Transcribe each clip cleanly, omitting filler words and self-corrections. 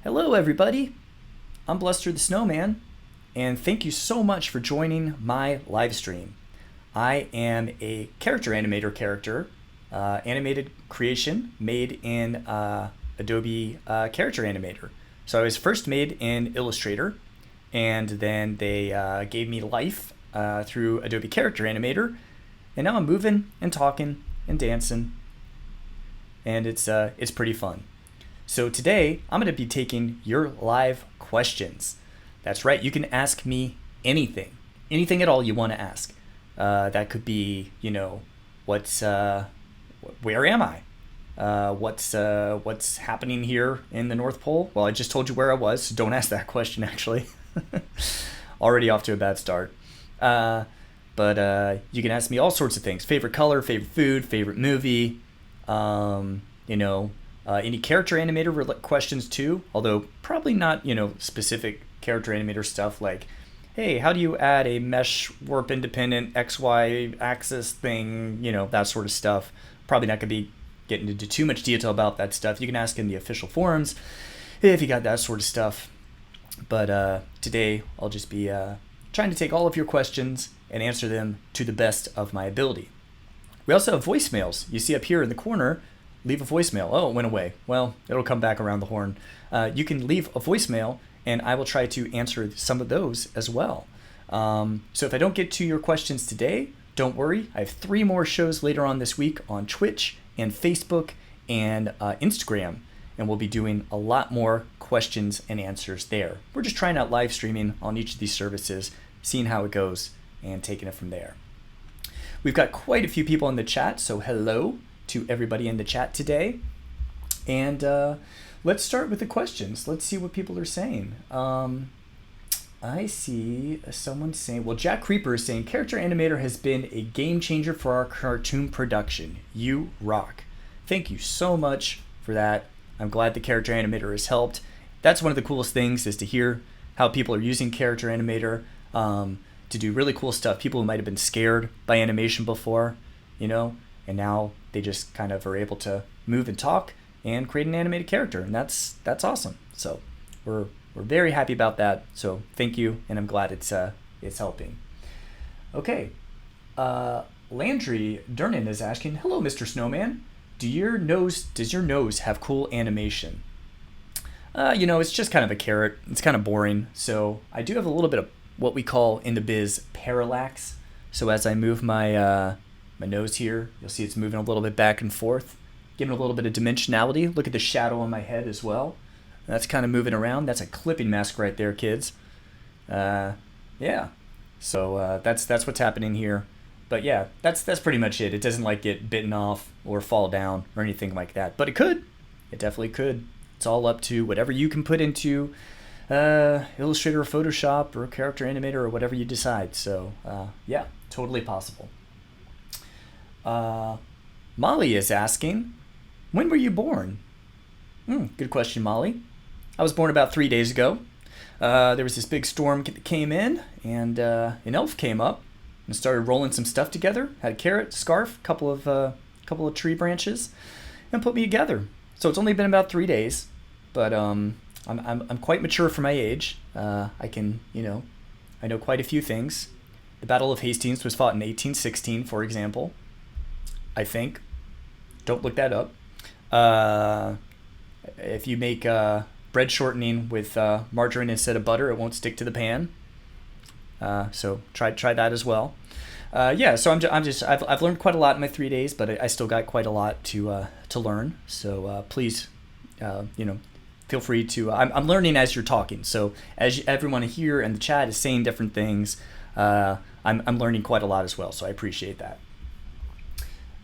Hello, everybody. I'm Bluster the Snowman, and thank you so much for joining my live stream. I am a character animator animated creation made in Adobe Character Animator. So I was first made in Illustrator, and then they gave me life through Adobe Character Animator, and now I'm moving and talking and dancing, and it's pretty fun. So today, I'm going to be taking your live questions. That's right, you can ask me anything at all you want to ask. That could be, where am I? What's happening here in the North Pole? Well, I just told you where I was, so don't ask that question, actually. Already off to a bad start. But you can ask me all sorts of things. Favorite color, favorite food, favorite movie, any character animator questions too, although probably not, specific character animator stuff like, hey, how do you add a mesh warp independent XY axis thing, that sort of stuff. Probably not going to be getting into too much detail about that stuff. You can ask in the official forums if you got that sort of stuff. But today I'll just be trying to take all of your questions and answer them to the best of my ability. We also have voicemails. You see up here in the corner, leave a voicemail. Oh, it went away. Well, it'll come back around the horn. You can leave a voicemail, and I will try to answer some of those as well. So if I don't get to your questions today, don't worry. I have 3 more shows later on this week on Twitch and Facebook and Instagram, and we'll be doing a lot more questions and answers there. We're just trying out live streaming on each of these services, seeing how it goes, and taking it from there. We've got quite a few people in the chat, so hello to everybody in the chat today. And let's start with the questions. Let's see what people are saying. I see someone saying, well, Jack Creeper is saying, Character Animator has been a game changer for our cartoon production. You rock. Thank you so much for that. I'm glad the Character Animator has helped. That's one of the coolest things, is to hear how people are using Character Animator to do really cool stuff. People who might have been scared by animation before, and now they just kind of are able to move and talk and create an animated character, and that's awesome. So we're very happy about that. So thank you, and I'm glad it's helping. Okay, Landry Durnan is asking, hello, Mr. Snowman. Does your nose have cool animation? It's just kind of a carrot. It's kind of boring. So I do have a little bit of what we call in the biz parallax. So as I move my nose here, you'll see it's moving a little bit back and forth, giving a little bit of dimensionality. Look at the shadow on my head as well. That's kind of moving around. That's a clipping mask right there, kids. Yeah. So that's what's happening here. But yeah, that's pretty much it. It doesn't get bitten off or fall down or anything like that. But it could. It definitely could. It's all up to whatever you can put into Illustrator or Photoshop or Character Animator or whatever you decide. So yeah, totally possible. Molly is asking, when were you born? Good question, Molly. I was born about 3 days ago. There was this big storm that came in, and an elf came up and started rolling some stuff together. Had a carrot, scarf, couple of tree branches, and put me together. So it's only been about 3 days, but I'm quite mature for my age. I know quite a few things. The Battle of Hastings was fought in 1816, for example. I think. Don't look that up. If you make bread shortening with margarine instead of butter, it won't stick to the pan. So try that as well. So I've learned quite a lot in my 3 days, but I still got quite a lot to learn. So please, feel free to. I'm learning as you're talking. So as everyone here in the chat is saying different things, I'm learning quite a lot as well. So I appreciate that.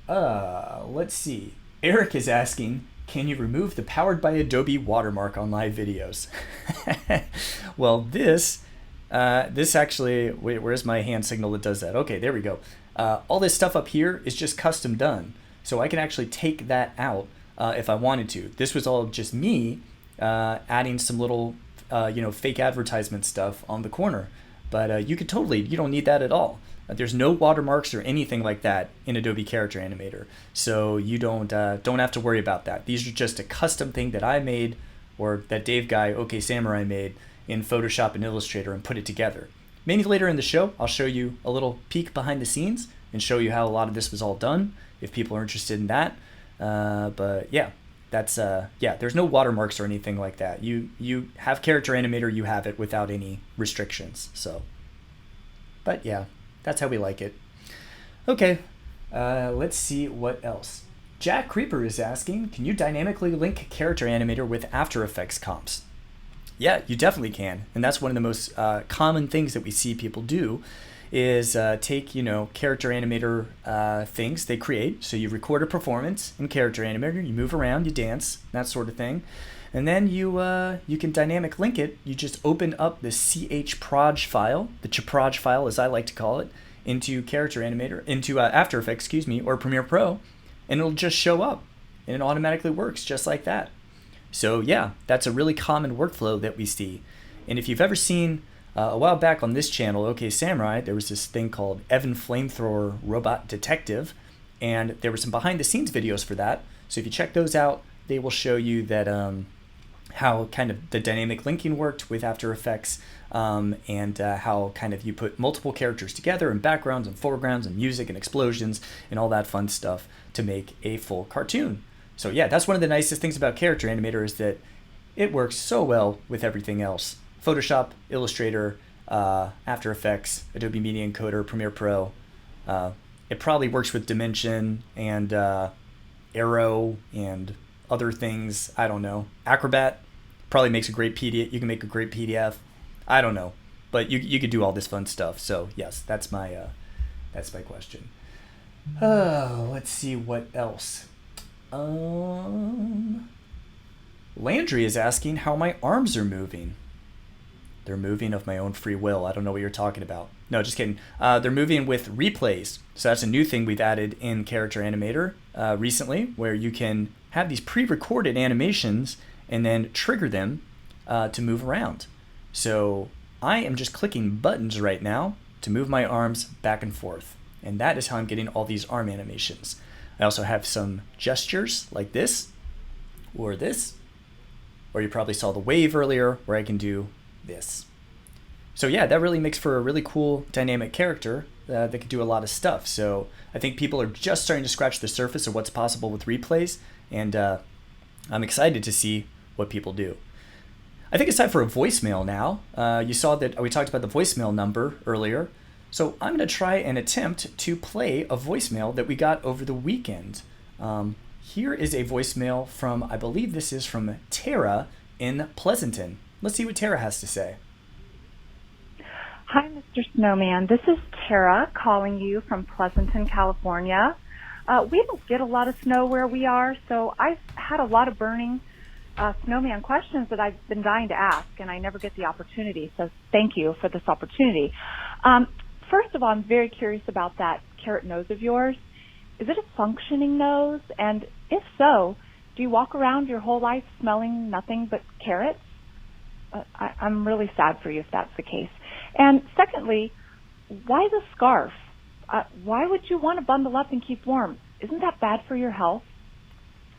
Let's see. Eric is asking, can you remove the Powered by Adobe watermark on live videos? Well, this actually, wait, where's my hand signal that does that? Okay, there we go. All this stuff up here is just custom done. So I can actually take that out if I wanted to. This was all just me adding some little, fake advertisement stuff on the corner. But you don't need that at all. There's no watermarks or anything like that in Adobe Character Animator, so you don't have to worry about that. These are just a custom thing that I made or that Dave guy, OK Samurai, made in Photoshop and Illustrator and put it together. Maybe later in the show, I'll show you a little peek behind the scenes and show you how a lot of this was all done, if people are interested in that. But yeah, that's there's no watermarks or anything like that. You have Character Animator, you have it without any restrictions. So, but yeah, that's how we like it. Okay, let's see what else. Jack Creeper is asking, can you dynamically link Character Animator with After Effects comps? Yeah, you definitely can. And that's one of the most common things that we see people do is take, Character Animator things they create. So you record a performance in Character Animator, you move around, you dance, that sort of thing. And then you can dynamic link it. You just open up the chproj file, the chproj file as I like to call it, into Character Animator, into After Effects, or Premiere Pro, and it'll just show up. And it automatically works just like that. So yeah, that's a really common workflow that we see. And if you've ever seen, a while back on this channel, OK Samurai, there was this thing called Evan Flamethrower Robot Detective, and there were some behind the scenes videos for that. So if you check those out, they will show you that how kind of the dynamic linking worked with After Effects, and how kind of you put multiple characters together and backgrounds and foregrounds and music and explosions and all that fun stuff to make a full cartoon. So yeah, that's one of the nicest things about Character Animator is that it works so well with everything else. Photoshop, Illustrator, After Effects, Adobe Media Encoder, Premiere Pro. It probably works with Dimension and Arrow and other things. I don't know. Acrobat probably makes a great PDF. You can make a great PDF. I don't know, but you could do all this fun stuff. So yes, that's my question. Let's see what else. Landry is asking how my arms are moving. They're moving of my own free will. I don't know what you're talking about. No, just kidding. They're moving with replays. So that's a new thing we've added in Character Animator recently, where you can have these pre-recorded animations and then trigger them to move around. So I am just clicking buttons right now to move my arms back and forth. And that is how I'm getting all these arm animations. I also have some gestures like this, or this, or you probably saw the wave earlier where I can do this. So yeah, that really makes for a really cool dynamic character that can do a lot of stuff. So I think people are just starting to scratch the surface of what's possible with replays, and I'm excited to see what people do. I think it's time for a voicemail now. You saw that we talked about the voicemail number earlier. So I'm going to try and attempt to play a voicemail that we got over the weekend. Here is a voicemail from, I believe this is from Tara in Pleasanton. Let's see what Tara has to say. Hi, Mr. Snowman. This is Tara calling you from Pleasanton, California. We don't get a lot of snow where we are, so I've had a lot of burning Snowman questions that I've been dying to ask, and I never get the opportunity, so thank you for this opportunity. First of all, I'm very curious about that carrot nose of yours. Is it a functioning nose? And if so, do you walk around your whole life smelling nothing but carrots? I'm really sad for you if that's the case. And secondly, why the scarf? Why would you want to bundle up and keep warm? Isn't that bad for your health?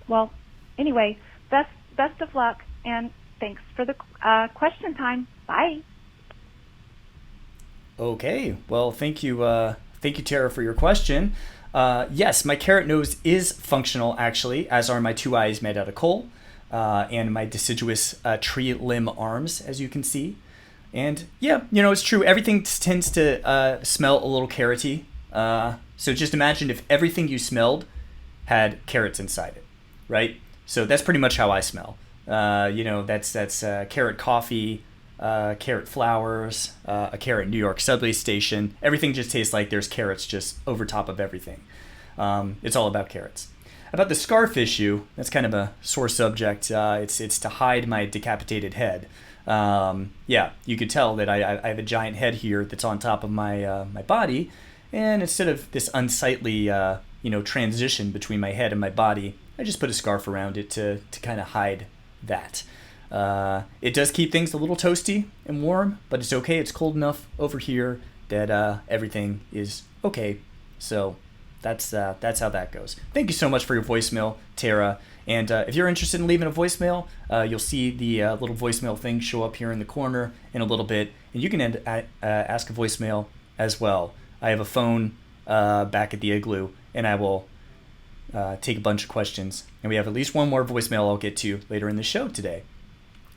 Well, anyway, best of luck, and thanks for the question time. Bye. Okay, well, thank you, Tara, for your question. Yes, my carrot nose is functional, actually, as are my two eyes made out of coal, and my deciduous tree limb arms, as you can see. And yeah, it's true. Everything tends to smell a little carroty. So just imagine if everything you smelled had carrots inside it, right? So that's pretty much how I smell. That's carrot coffee, carrot flowers, a carrot New York subway station. Everything just tastes like there's carrots just over top of everything. It's all about carrots. About the scarf issue, that's kind of a sore subject. It's to hide my decapitated head. Yeah, you could tell that I have a giant head here that's on top of my body, and instead of this unsightly transition between my head and my body, I just put a scarf around it to kind of hide that. It does keep things a little toasty and warm, but it's okay. It's cold enough over here that everything is okay. So that's how that goes. Thank you so much for your voicemail, Tara. And if you're interested in leaving a voicemail, you'll see the little voicemail thing show up here in the corner in a little bit, and you can ask a voicemail as well. I have a phone back at the Igloo, and I will take a bunch of questions, and we have at least one more voicemail I'll get to later in the show today.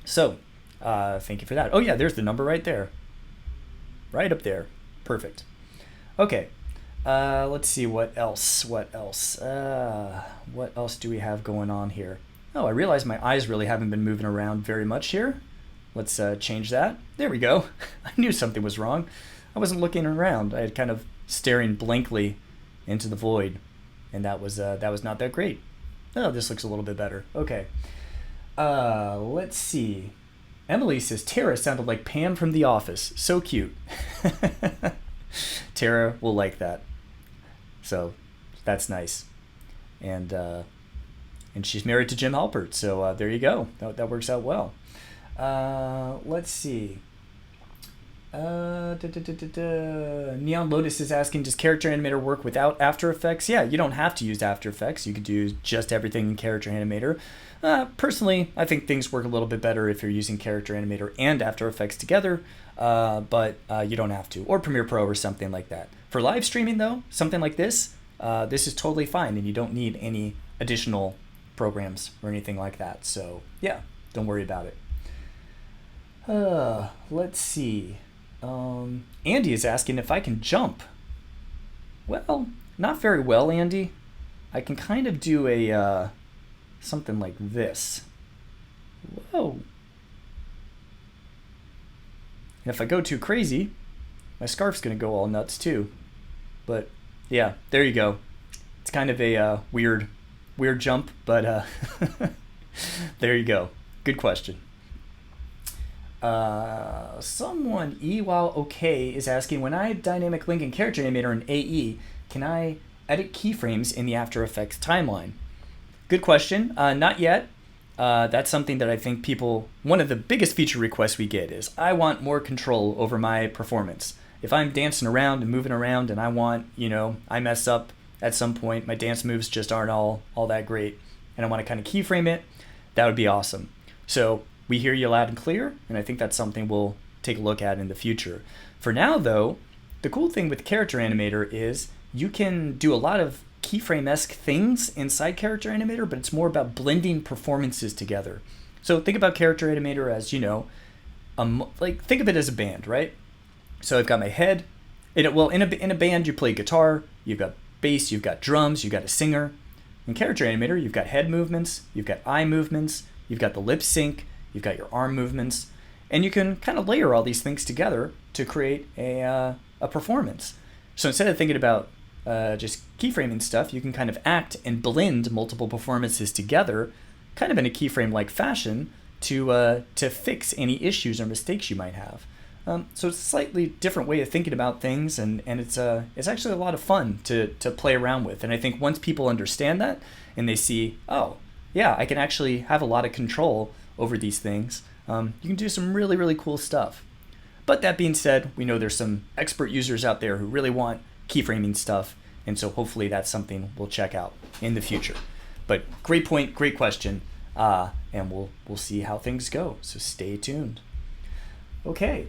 So thank you for that. Oh yeah, there's the number right there. Right up there. Perfect. Okay. Let's see what else. What else do we have going on here? Oh, I realize my eyes really haven't been moving around very much here. Let's change that. There we go. I knew something was wrong. I wasn't looking around. I had kind of staring blankly into the void, and that was not that great. Oh, this looks a little bit better. Okay. Let's see. Emily says, Tara sounded like Pam from The Office. So cute. Tara will like that. So that's nice. And she's married to Jim Halpert. So there you go. That works out well. Let's see. Neon Lotus is asking, does Character Animator work without After Effects? Yeah, you don't have to use After Effects. You could do just everything in Character Animator. Personally, I think things work a little bit better if you're using Character Animator and After Effects together, but you don't have to. Or Premiere Pro or something like that. For live streaming, though, something like this is totally fine, and you don't need any additional programs or anything like that. So, yeah, don't worry about it. Let's see. Andy is asking if I can jump. Well, not very well, Andy. I can kind of do a something like this. Whoa. And if I go too crazy, my scarf's gonna go all nuts too. But yeah, there you go. It's kind of a weird jump, but there you go. Good question. Someone, while okay, is asking, when I dynamic link in Character Animator in AE, can I edit keyframes in the After Effects timeline? Good question. Not yet. That's something that I think one of the biggest feature requests we get is, I want more control over my performance. If I'm dancing around and moving around and I want, I mess up at some point, my dance moves just aren't all that great, and I want to kind of keyframe it, that would be awesome. So we hear you loud and clear, and I think that's something we'll take a look at in the future. For now, though, the cool thing with Character Animator is you can do a lot of keyframe-esque things inside Character Animator, but it's more about blending performances together. So think about Character Animator as, think of it as a band, right? So I've got my head. In a band, you play guitar, you've got bass, you've got drums, you've got a singer. In Character Animator, you've got head movements, you've got eye movements, you've got the lip sync, you've got your arm movements, and you can kind of layer all these things together to create a performance. So instead of thinking about just keyframing stuff, you can kind of act and blend multiple performances together, kind of in a keyframe-like fashion, to fix any issues or mistakes you might have. So it's a slightly different way of thinking about things, and it's actually a lot of fun to play around with. And I think once people understand that and they see, oh, yeah, I can actually have a lot of control over these things, you can do some really, really cool stuff. But that being said, we know there's some expert users out there who really want keyframing stuff, and so hopefully that's something we'll check out in the future. But great point, great question, and we'll see how things go, so stay tuned. Okay.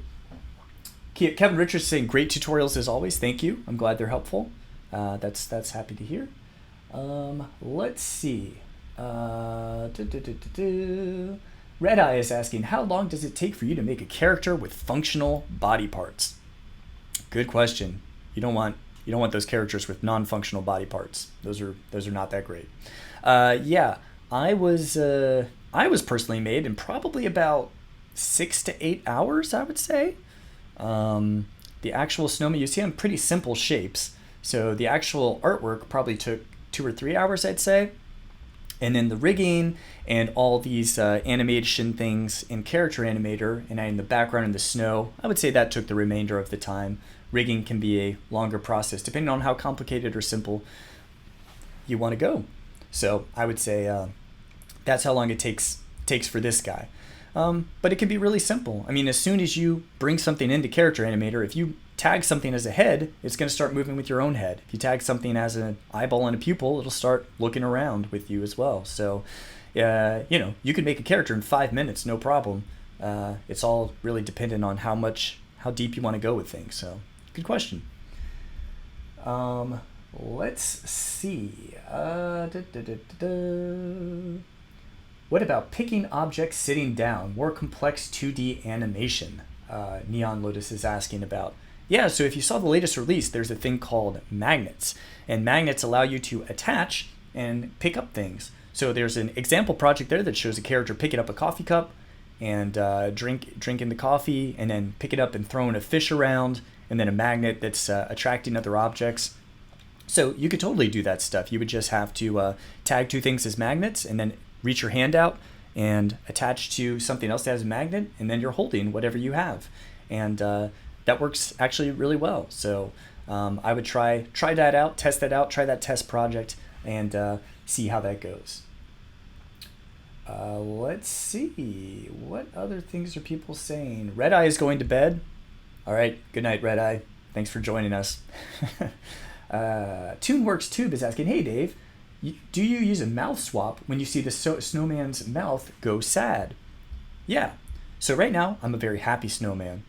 Kevin Richards saying, great tutorials as always. Thank you. I'm glad they're helpful. That's happy to hear. Let's see. Red Eye is asking, how long does it take for you to make a character with functional body parts? Good question. You don't want those characters with non-functional body parts. Those are not that great. Yeah, I was personally made in probably about 6 to 8 hours, I would say. The actual snowman, you see them pretty simple shapes, so the actual artwork probably took 2 or 3 hours, I'd say. And then the rigging and all these animation things in Character Animator and in the background in the snow, I would say that took the remainder of the time. Rigging can be a longer process depending on how complicated or simple you want to go. So I would say that's how long it takes for this guy. But it can be really simple. I mean, as soon as you bring something into Character Animator, if you tag something as a head, it's going to start moving with your own head. If you tag something as an eyeball and a pupil, it'll start looking around with you as well. So, you can make a character in 5 minutes, no problem. It's all really dependent on how deep you want to go with things. So, good question. Let's see. What about picking objects sitting down? More complex 2D animation. Neon Lotus is asking about. Yeah, so if you saw the latest release, there's a thing called magnets. And magnets allow you to attach and pick up things. So there's an example project there that shows a character picking up a coffee cup and drinking the coffee, and then pick it up and throwing a fish around, and then a magnet that's attracting other objects. So you could totally do that stuff. You would just have to tag two things as magnets and then reach your hand out and attach to something else that has a magnet, and then you're holding whatever you have. And that works actually really well. So I would try that out, test that out, try that test project, and see how that goes. Let's see. What other things are people saying? Red Eye is going to bed. All right. Good night, Red Eye. Thanks for joining us. TuneWorks Tube is asking, hey, Dave, do you use a mouth swap when you see the snowman's mouth go sad? Yeah. So right now, I'm a very happy snowman.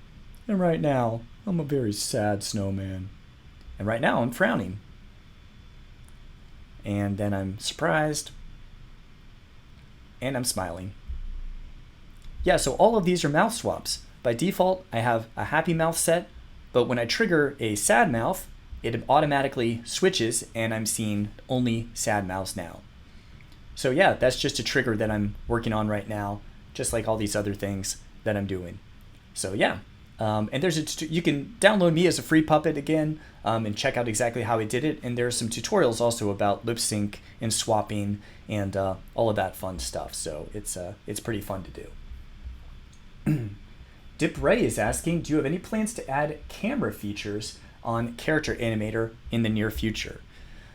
And right now, I'm a very sad snowman. And right now, I'm frowning. And then I'm surprised. And I'm smiling. Yeah, so all of these are mouth swaps. By default, I have a happy mouth set, but when I trigger a sad mouth, it automatically switches and I'm seeing only sad mouths now. So yeah, that's just a trigger that I'm working on right now, just like all these other things that I'm doing. So yeah, and you can download me as a free puppet again and check out exactly how I did it. And there are some tutorials also about lip sync and swapping and all of that fun stuff. So it's pretty fun to do. Dip Ray is asking, do you have any plans to add camera features on Character Animator in the near future?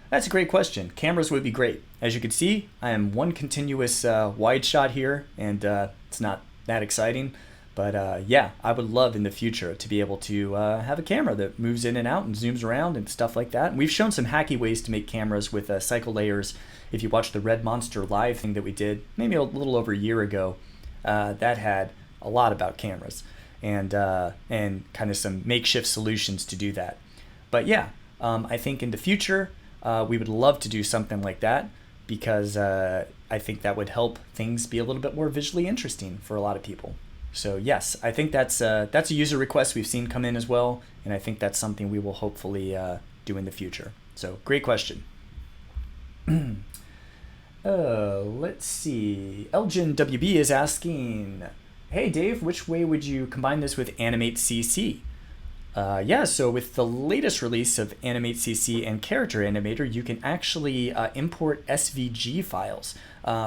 That's a great question. Cameras would be great. As you can see, I am one continuous wide shot here, and it's not that exciting. But yeah, I would love in the future to be able to have a camera that moves in and out and zooms around and stuff like that. And we've shown some hacky ways to make cameras with cycle layers. If you watch the Red Monster live thing that we did maybe a little over a year ago, that had a lot about cameras and kind of some makeshift solutions to do that. But yeah, I think in the future we would love to do something like that, because I think that would help things be a little bit more visually interesting for a lot of people. So yes, I think that's a user request we've seen come in as well, and I think that's something we will hopefully do in the future. So great question. Let's see. Elgin WB is asking, hey Dave, which way would you combine this with Animate CC? Yeah, so with the latest release of Animate CC and Character Animator, you can actually import SVG files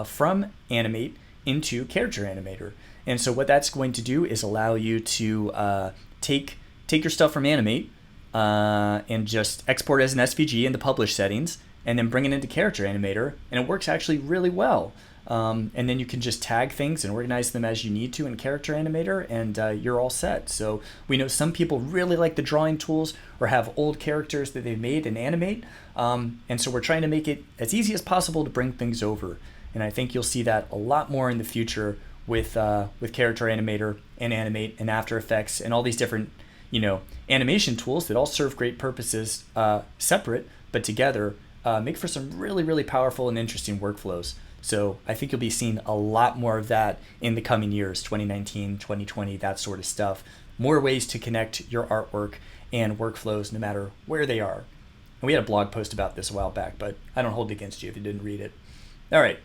from Animate into Character Animator. And so what that's going to do is allow you to take your stuff from Animate and just export as an SVG in the publish settings, and then bring it into Character Animator, and it works actually really well. And then you can just tag things and organize them as you need to in Character Animator, and you're all set. So we know some people really like the drawing tools or have old characters that they've made in Animate, and so we're trying to make it as easy as possible to bring things over. And I think you'll see that a lot more in the future with Character Animator and Animate and After Effects and all these different animation tools that all serve great purposes separate, but together make for some really, really powerful and interesting workflows. So I think you'll be seeing a lot more of that in the coming years, 2019, 2020, that sort of stuff. More ways to connect your artwork and workflows no matter where they are. And we had a blog post about this a while back, but I don't hold it against you if you didn't read it. All right.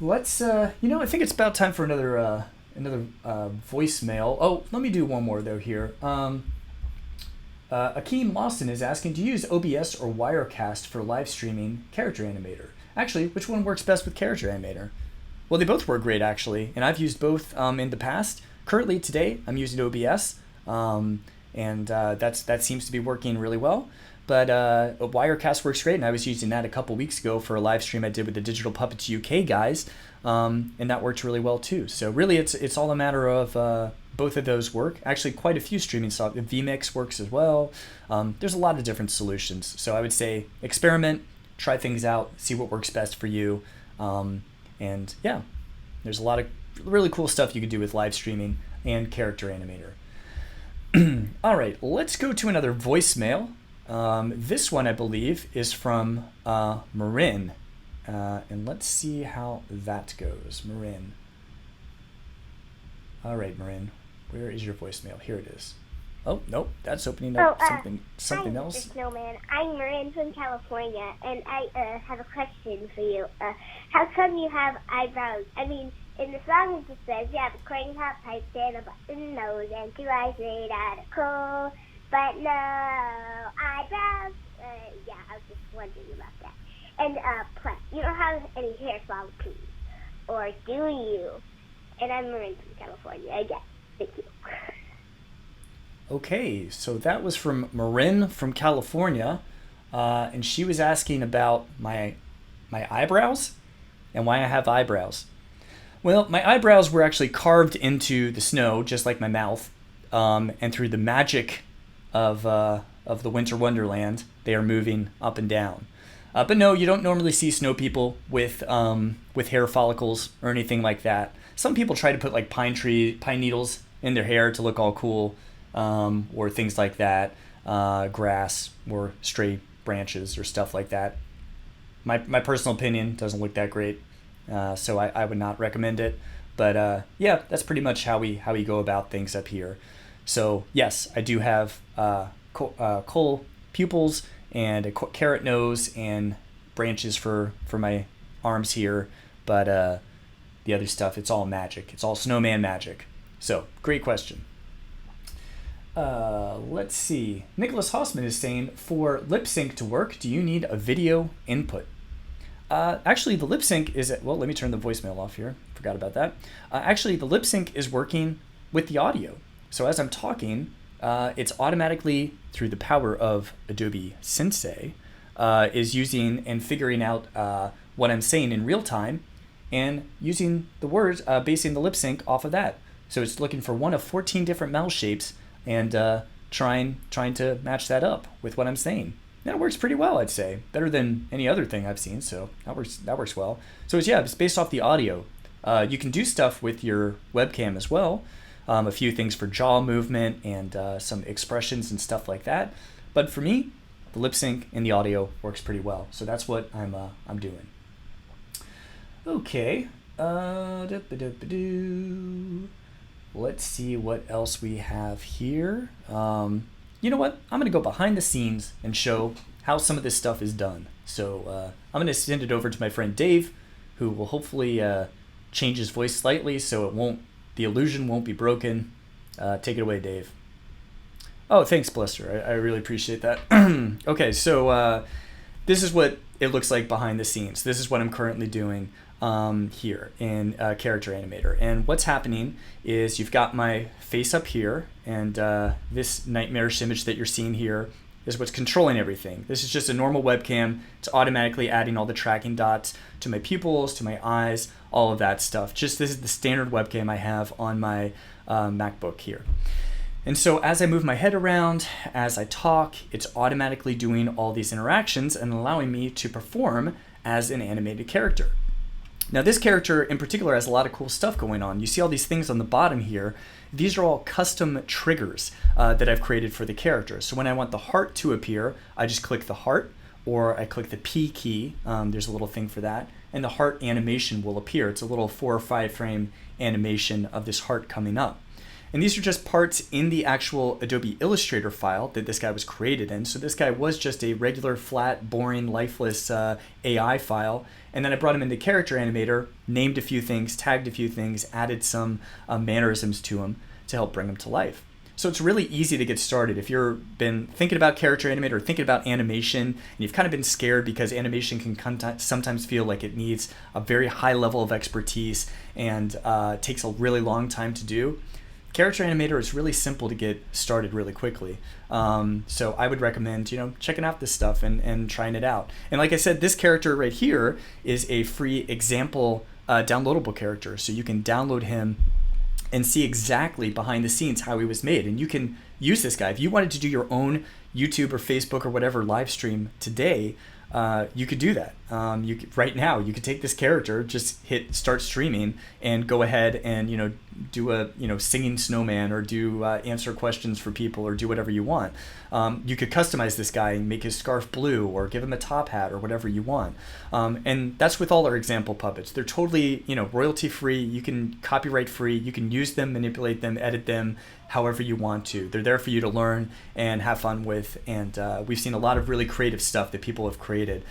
Let's, I think it's about time for another voicemail. Oh, let me do one more though here. Akeem Lawson is asking, do you use OBS or Wirecast for live streaming Character Animator? Actually, which one works best with Character Animator? Well, they both work great actually, and I've used both in the past. Currently today, I'm using OBS, and that seems to be working really well. But Wirecast works great, and I was using that a couple weeks ago for a live stream I did with the Digital Puppets UK guys, and that worked really well too. So really, it's all a matter of both of those work. Actually, quite a few streaming software. vMix works as well. There's a lot of different solutions. So I would say experiment, try things out, see what works best for you. And yeah, there's a lot of really cool stuff you can do with live streaming and Character Animator. All right, let's go to another voicemail. This one, I believe, is from Marin. And let's see how that goes. Marin. All right, Marin, where is your voicemail? Here it is. Oh, nope, that's opening up something hi, else. Mr. Snowman. I'm Marin from California, and I have a question for you. How come you have eyebrows? I mean, in the song it just says you have a crane top pipe and a button nose and 2 eyes made out of coal, but no eyebrows. Yeah, I was just wondering about that. And plus, you don't have any hair follicles, or do you? And I'm Marin from California. Again, thank you. Okay, so that was from Marin from California, and she was asking about my eyebrows and why I have eyebrows. Well, my eyebrows were actually carved into the snow, just like my mouth, and through the magic of the Winter Wonderland, they are moving up and down. But no, you don't normally see snow people with hair follicles or anything like that. Some people try to put like pine needles in their hair to look all cool, or things like that, grass or stray branches or stuff like that. My personal opinion, doesn't look that great, so I would not recommend it. But yeah, that's pretty much how we go about things up here. So yes, I do have coal pupils and a carrot nose and branches for my arms here, but the other stuff, it's all magic. It's all Snowman magic. So, great question. Let's see. Nicholas Hossman is saying, for lip sync to work, do you need a video input? Actually, the lip sync is, well, let me turn the voicemail off here. Forgot about that. Actually, the lip sync is working with the audio. So as I'm talking, it's automatically, through the power of Adobe Sensei, is using and figuring out what I'm saying in real time and using the words, basing the lip sync off of that. So it's looking for one of 14 different mouth shapes and trying to match that up with what I'm saying. And it works pretty well, I'd say. Better than any other thing I've seen, so that works well. So it's based off the audio. You can do stuff with your webcam as well. A few things for jaw movement and some expressions and stuff like that. But for me, the lip sync and the audio works pretty well. So that's what I'm doing. Okay. Let's see what else we have here. You know what? I'm going to go behind the scenes and show how some of this stuff is done. So I'm going to send it over to my friend Dave, who will hopefully change his voice slightly so the illusion won't be broken. Take it away, Dave. Oh, thanks, Blister. I really appreciate that. Okay, so this is what it looks like behind the scenes. This is what I'm currently doing here in Character Animator. And what's happening is you've got my face up here, and this nightmarish image that you're seeing here is what's controlling everything. This is just a normal webcam. It's automatically adding all the tracking dots to my pupils, to my eyes, all of that stuff. This is the standard webcam I have on my MacBook here. And so as I move my head around, as I talk, it's automatically doing all these interactions and allowing me to perform as an animated character. Now this character in particular has a lot of cool stuff going on. You see all these things on the bottom here. These are all custom triggers that I've created for the character. So when I want the heart to appear, I just click the heart, or I click the P key. There's a little thing for that. And the heart animation will appear. It's a little 4 or 5 frame animation of this heart coming up. And these are just parts in the actual Adobe Illustrator file that this guy was created in. So this guy was just a regular, flat, boring, lifeless AI file. And then I brought him into Character Animator, named a few things, tagged a few things, added some mannerisms to him to help bring him to life. So it's really easy to get started. If you've been thinking about Character Animator or thinking about animation, and you've kind of been scared because animation can sometimes feel like it needs a very high level of expertise and takes a really long time to do, Character Animator is really simple to get started really quickly. So I would recommend, checking out this stuff and trying it out. And like I said, this character right here is a free example downloadable character. So you can download him and see exactly behind the scenes how he was made. And you can use this guy. If you wanted to do your own YouTube or Facebook or whatever live stream today, you could do that. Right now, you could take this character, just hit start streaming, and go ahead and do a singing snowman, or do answer questions for people, or do whatever you want. You could customize this guy and make his scarf blue, or give him a top hat, or whatever you want. And that's with all our example puppets. They're totally royalty free. You can copyright free. You can use them, manipulate them, edit them however you want to. They're there for you to learn and have fun with. And we've seen a lot of really creative stuff that people have created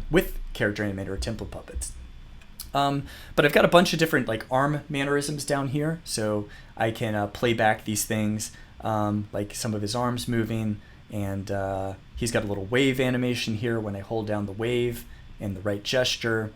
with character animator or template puppets. But I've got a bunch of different arm mannerisms down here, so I can play back these things, like some of his arms moving, and he's got a little wave animation here when I hold down the wave and the right gesture.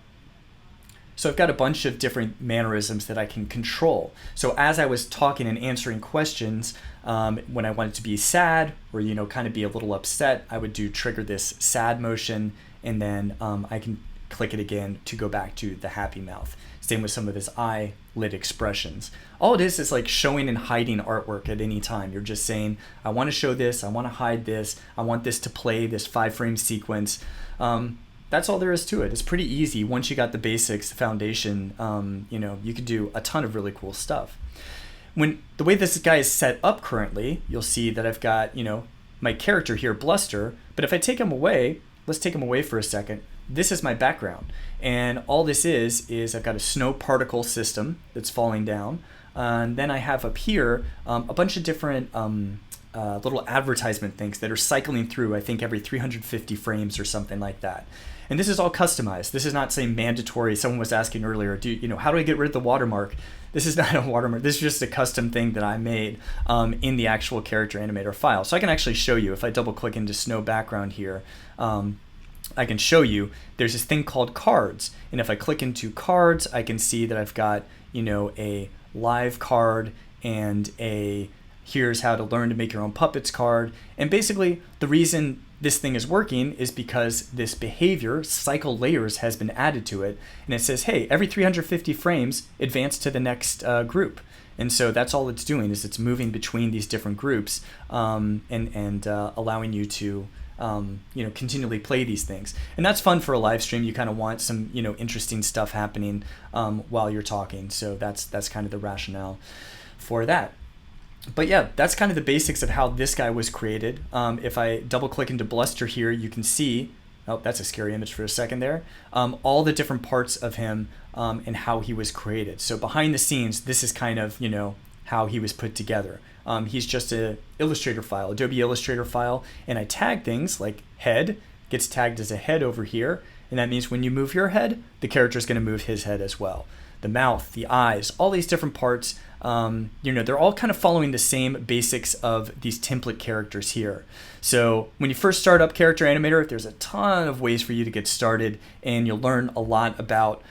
So I've got a bunch of different mannerisms that I can control. So as I was talking and answering questions, when I wanted to be sad, or kind of be a little upset, I would trigger this sad motion, and then I can click it again to go back to the happy mouth. Same with some of his eyelid expressions. All it is like showing and hiding artwork at any time. You're just saying, I want to show this, I want to hide this, I want this to play this 5-frame sequence. That's all there is to it. It's pretty easy once you got the basics, the foundation. You could do a ton of really cool stuff. When the way this guy is set up currently, you'll see that I've got my character here, Bluster. But if I take him away, let's take him away for a second. This is my background, and all this is I've got a snow particle system that's falling down, and then I have up here a bunch of different little advertisement things that are cycling through, I think every 350 frames or something like that. And this is all customized. This is not saying mandatory. Someone was asking earlier, how do I get rid of the watermark? This is not a watermark. This is just a custom thing that I made in the actual character animator file. So I can actually show you if I double click into snow background here. I can show you there's this thing called cards, and if I click into cards, I can see that I've got a live card and a here's how to learn to make your own puppets card. And basically the reason this thing is working is because this behavior cycle layers has been added to it, and it says, hey, every 350 frames advance to the next group. And so that's all it's doing, is it's moving between these different groups and allowing you to continually play these things. And that's fun for a live stream. You kind of want some interesting stuff happening while you're talking. So that's kind of the rationale for that. But yeah, that's kind of the basics of how this guy was created. If I double click into Bluster here, you can see, oh, that's a scary image for a second there, all the different parts of him and how he was created. So behind the scenes, this is kind of how he was put together. He's just a Illustrator file, Adobe Illustrator file, and I tag things like head, gets tagged as a head over here, and that means when you move your head, the character is going to move his head as well. The mouth, the eyes, all these different parts, they're all kind of following the same basics of these template characters here. So when you first start up Character Animator, there's a ton of ways for you to get started, and you'll learn a lot about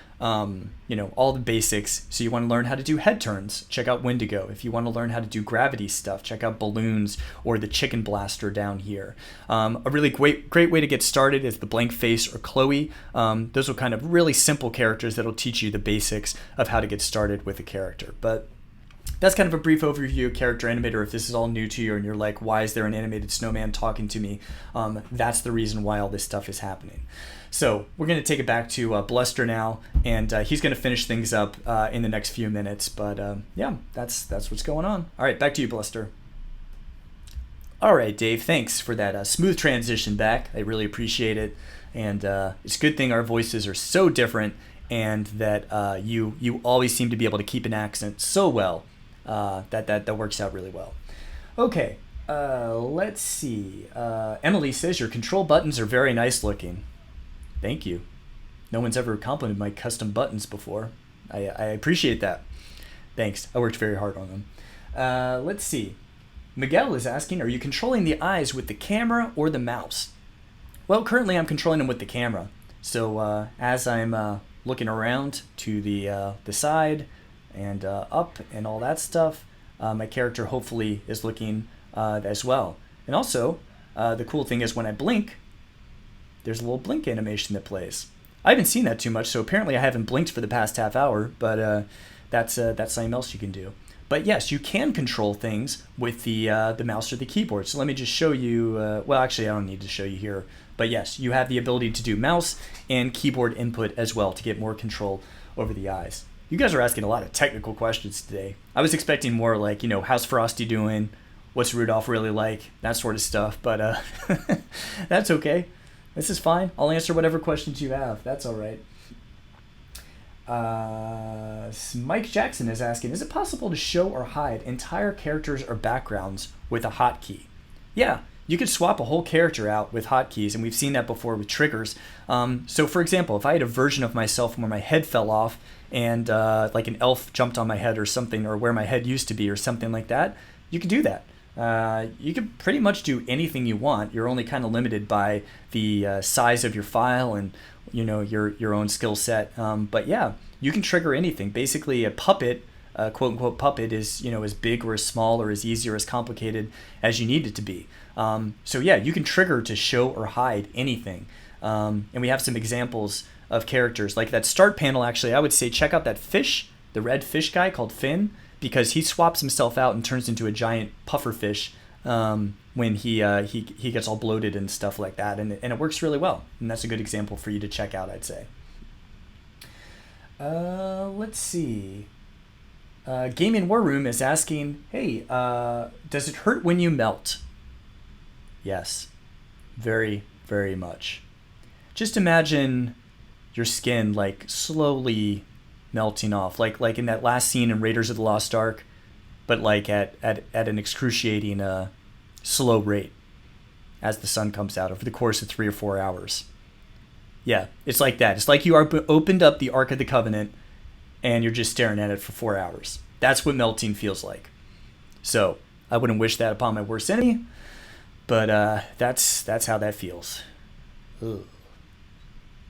all the basics. So you want to learn how to do head turns, check out Wendigo. If you want to learn how to do gravity stuff, check out balloons or the chicken blaster down here. A really great way to get started is the blank face or Chloe. Those are kind of really simple characters that'll teach you the basics of how to get started with a character. But that's kind of a brief overview of Character Animator. If this is all new to you and you're like, why is there an animated snowman talking to me? That's the reason why all this stuff is happening. So we're going to take it back to Bluster now, and he's going to finish things up in the next few minutes. But yeah, that's what's going on. All right, back to you, Bluster. All right, Dave, thanks for that smooth transition back. I really appreciate it. And it's a good thing our voices are so different, and that you always seem to be able to keep an accent so well. That works out really well. Okay, let's see. Emily says your control buttons are very nice looking. Thank you. No one's ever complimented my custom buttons before. I appreciate that. Thanks. I worked very hard on them. Let's see. Miguel is asking, are you controlling the eyes with the camera or the mouse? Well, currently I'm controlling them with the camera. So as I'm looking around to the side and up and all that stuff, my character hopefully is looking as well. And also, the cool thing is when I blink, there's a little blink animation that plays. I haven't seen that too much, so apparently I haven't blinked for the past half hour, but that's something else you can do. But yes, you can control things with the mouse or the keyboard. So let me just show you. Well, actually, I don't need to show you here. But yes, you have the ability to do mouse and keyboard input as well to get more control over the eyes. You guys are asking a lot of technical questions today. I was expecting more like, how's Frosty doing? What's Rudolph really like? That sort of stuff. But that's okay. This is fine. I'll answer whatever questions you have. That's all right. Mike Jackson is asking, is it possible to show or hide entire characters or backgrounds with a hotkey? Yeah, you could swap a whole character out with hotkeys, and we've seen that before with triggers. So for example, if I had a version of myself where my head fell off and like an elf jumped on my head or something, or where my head used to be or something like that, you could do that. You can pretty much do anything you want. You're only kind of limited by the size of your file and your own skill set. But yeah, you can trigger anything. Basically, a puppet, quote unquote puppet, is as big or as small or as easy or as complicated as you need it to be. So yeah, you can trigger to show or hide anything. And we have some examples of characters like that start panel. Actually, I would say check out that fish, the red fish guy called Finn, because he swaps himself out and turns into a giant puffer fish when he gets all bloated and stuff like that, and it works really well. And that's a good example for you to check out, I'd say. Let's see. Gaming War Room is asking, hey, does it hurt when you melt? Yes, very, very much. Just imagine your skin like slowly melting off, like in that last scene in Raiders of the Lost Ark, but like at an excruciating slow rate as the sun comes out over the course of 3 or 4 hours. Yeah, it's like that. It's like you opened up the Ark of the Covenant and you're just staring at it for 4 hours. That's what melting feels like. So I wouldn't wish that upon my worst enemy, but that's how that feels. Ugh.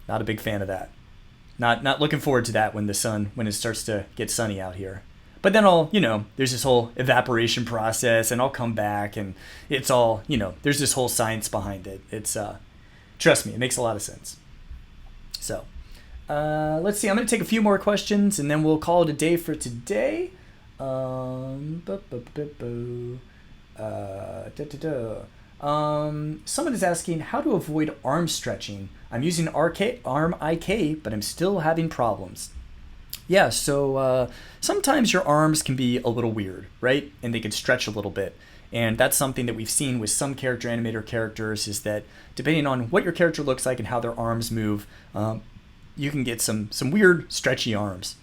Not a big fan of that. Not looking forward to that when it starts to get sunny out here. But then there's this whole evaporation process, and I'll come back, and it's all, there's this whole science behind it. It's, trust me, it makes a lot of sense. So, let's see. I'm going to take a few more questions, and then we'll call it a day for today. Someone is asking how to avoid arm stretching. I'm using arm IK, but I'm still having problems. Yeah, so sometimes your arms can be a little weird, right? And they can stretch a little bit. And that's something that we've seen with some character animator characters, is that depending on what your character looks like and how their arms move, you can get some weird stretchy arms.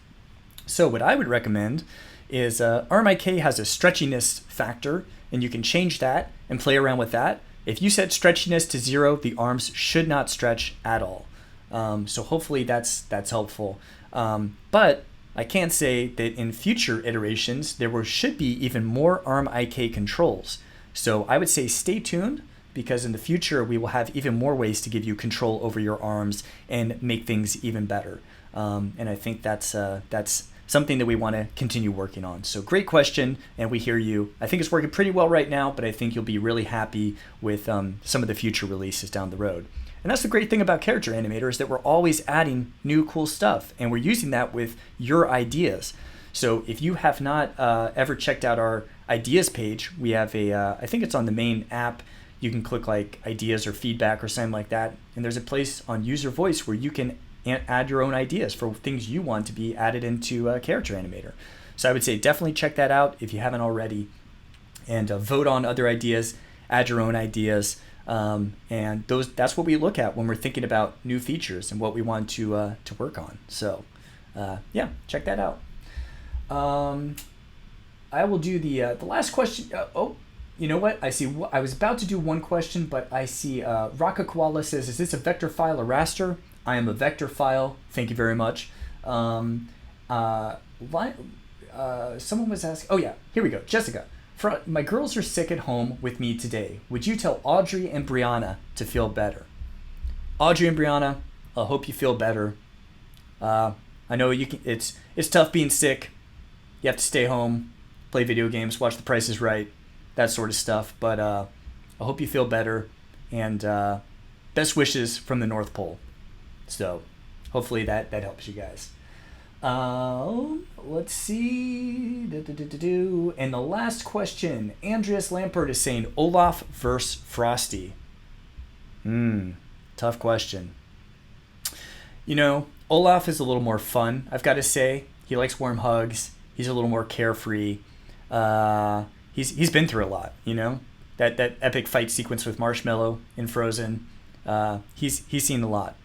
So what I would recommend is arm IK has a stretchiness factor, and you can change that and play around with that. If you set stretchiness to 0, the arms should not stretch at all. So hopefully that's helpful. But I can say that in future iterations, there should be even more arm IK controls. So I would say stay tuned, because in the future we will have even more ways to give you control over your arms and make things even better. And I think that's something that we want to continue working on. So great question, and we hear you. I think it's working pretty well right now, but I think you'll be really happy with some of the future releases down the road. And that's the great thing about Character Animator, is that we're always adding new cool stuff, and we're using that with your ideas. So if you have not ever checked out our ideas page, we have I think it's on the main app. You can click like ideas or feedback or something like that, and there's a place on user voice where you can add your own ideas for things you want to be added into Character Animator. So I would say definitely check that out if you haven't already, and vote on other ideas, add your own ideas, and that's what we look at when we're thinking about new features and what we want to work on. So yeah, check that out. I will do the last question. You know what? I see. I was about to do one question, but I see Raka Koala says, "Is this a vector file or raster?" I am a vector file. Thank you very much. Someone was asking. Oh yeah, here we go. Jessica, my girls are sick at home with me today. Would you tell Audrey and Brianna to feel better? Audrey and Brianna, I hope you feel better. I know you can. It's tough being sick. You have to stay home, play video games, watch The Price is Right, that sort of stuff. But I hope you feel better, and best wishes from the North Pole. So hopefully that helps you guys. Let's see. And the last question, Andreas Lampert is saying Olaf versus Frosty. Tough question. You know, Olaf is a little more fun, I've got to say. He likes warm hugs. He's a little more carefree. He's been through a lot, you know? That epic fight sequence with Marshmallow in Frozen. He's seen a lot.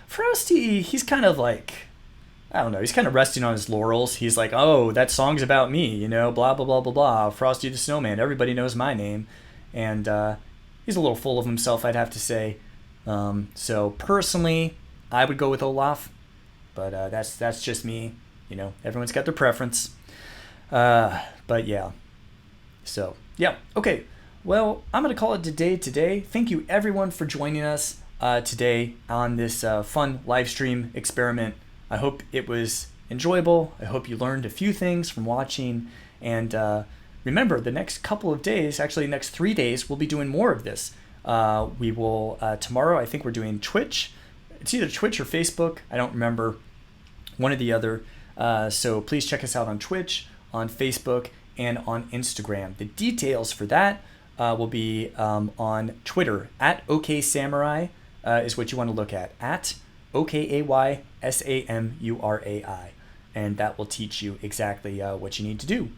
Frosty, he's kind of like, I don't know, he's kind of resting on his laurels. He's like, oh, that song's about me, you know, blah, blah, blah, blah, blah. Frosty the Snowman, everybody knows my name. And he's a little full of himself, I'd have to say. So personally, I would go with Olaf, but that's just me. You know, everyone's got their preference. But yeah. So, yeah, okay. Well, I'm going to call it today. Thank you, everyone, for joining us today on this fun live stream experiment. I hope it was enjoyable. I hope you learned a few things from watching. And remember, the next couple of days, actually the next 3 days, we'll be doing more of this. We will, tomorrow, I think we're doing Twitch. It's either Twitch or Facebook. I don't remember. One or the other. So please check us out on Twitch, on Facebook, and on Instagram. The details for that will be on Twitter. At OKSamurai is what you want to look at. At OKAYSAMURAI. And that will teach you exactly what you need to do.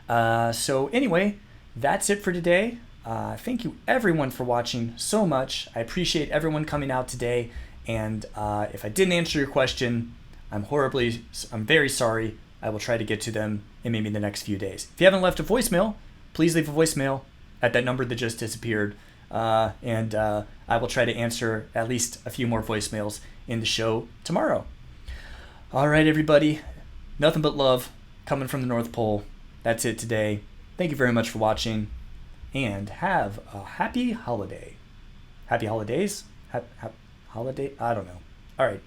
So anyway, that's it for today. Thank you everyone for watching so much. I appreciate everyone coming out today. And if I didn't answer your question, I'm very sorry. I will try to get to them in maybe the next few days. If you haven't left a voicemail, please leave a voicemail at that number that just disappeared. And I will try to answer at least a few more voicemails in the show tomorrow. All right, everybody. Nothing but love coming from the North Pole. That's it today. Thank you very much for watching. And have a happy holiday. Happy holidays? Holiday? I don't know. All right.